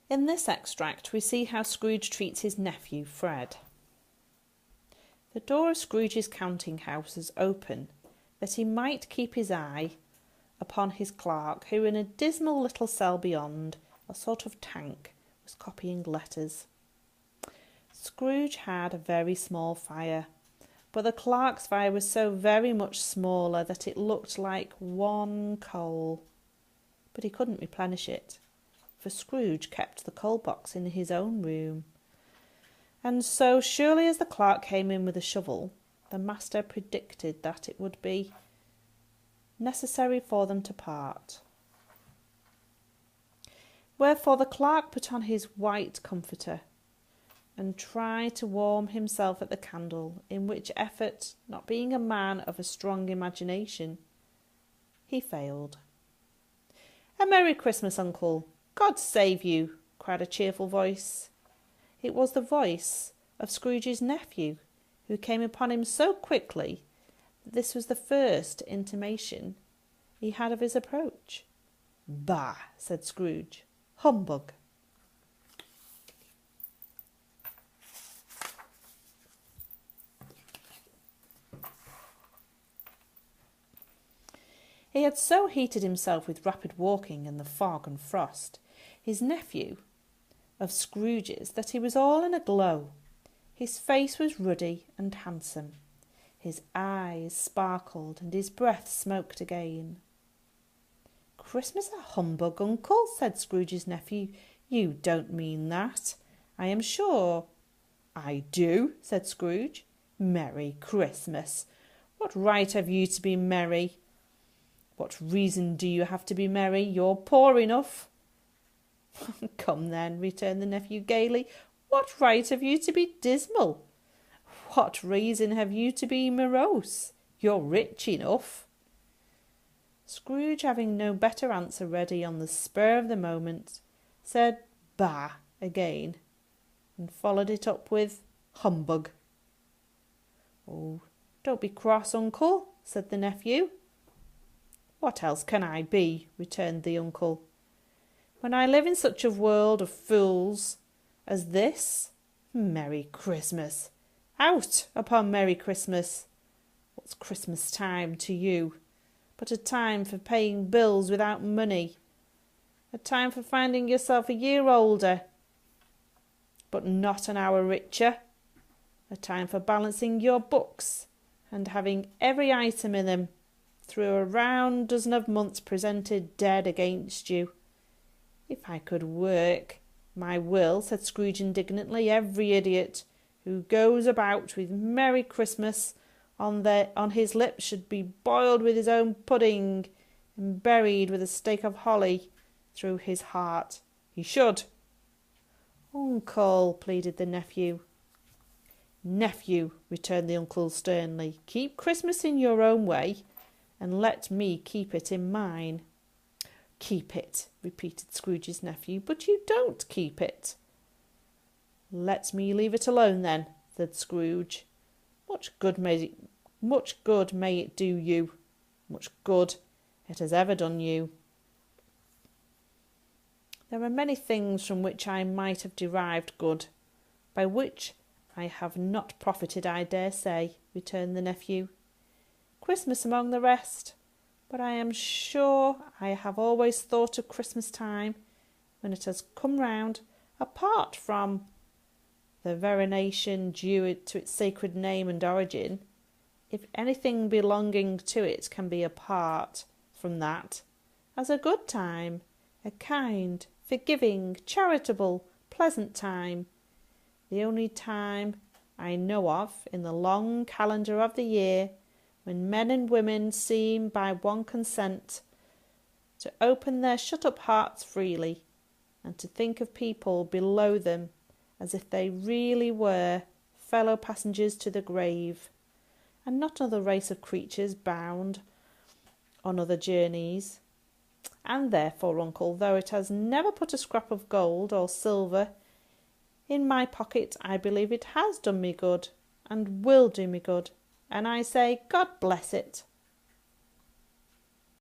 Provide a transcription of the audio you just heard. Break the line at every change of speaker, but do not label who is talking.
In this extract, we see how Scrooge treats his nephew, Fred. The door of Scrooge's counting house is open, that he might keep his eye upon his clerk, who in a dismal little cell beyond, a sort of tank, was copying letters. Scrooge had a very small fire, but the clerk's fire was so very much smaller that it looked like one coal. But he couldn't replenish it, for Scrooge kept the coal box in his own room. And so surely as the clerk came in with a shovel, the master predicted that it would be necessary for them to part. Wherefore the clerk put on his white comforter and tried to warm himself at the candle, in which effort, not being a man of a strong imagination, he failed. "A Merry Christmas, Uncle! God save you!" cried a cheerful voice. It was the voice of Scrooge's nephew, who came upon him so quickly that this was the first intimation he had of his approach. "Bah!" said Scrooge. "Humbug!" He had so heated himself with rapid walking and the fog and frost, his nephew of Scrooge's, that he was all in a glow. His face was ruddy and handsome. His eyes sparkled and his breath smoked again. "Christmas a humbug, Uncle," said Scrooge's nephew. "You don't mean that, I am sure." "I do," said Scrooge. "Merry Christmas! What right have you to be merry? What reason do you have to be merry? You're poor enough." "Come then," returned the nephew gaily, "what right have you to be dismal? What reason have you to be morose? You're rich enough." Scrooge, having no better answer ready on the spur of the moment, said "Bah!" again, and followed it up with "Humbug!" "Oh, don't be cross, Uncle," said the nephew. "What else can I be?" returned the uncle. "When I live in such a world of fools as this? Merry Christmas! Out upon Merry Christmas! What's Christmas time to you? But a time for paying bills without money, a time for finding yourself a year older, but not an hour richer, a time for balancing your books and having every item in them through a round dozen of months presented dead against you. If I could work my will," said Scrooge indignantly, "every idiot who goes about with Merry Christmas on his lips should be boiled with his own pudding and buried with a stake of holly through his heart. He should." "Uncle," pleaded the nephew. "Nephew," returned the uncle sternly, "keep Christmas in your own way, and let me keep it in mine." "Keep it," repeated Scrooge's nephew, "but you don't keep it." "Let me leave it alone then," said Scrooge. Much good may it do you. Much good it has ever done you. There are many things from which I might have derived good, by which I have not profited, I dare say," returned the nephew. "Christmas among the rest. But I am sure I have always thought of Christmas time, when it has come round, apart from the veneration due to its sacred name and origin, if anything belonging to it can be apart from that, as a good time, a kind, forgiving, charitable, pleasant time, the only time I know of in the long calendar of the year when men and women seem by one consent to open their shut-up hearts freely, and to think of people below them as if they really were fellow passengers to the grave, and not another race of creatures bound on other journeys. And therefore, uncle, though it has never put a scrap of gold or silver in my pocket, I believe it has done me good, and will do me good, and I say, God bless it."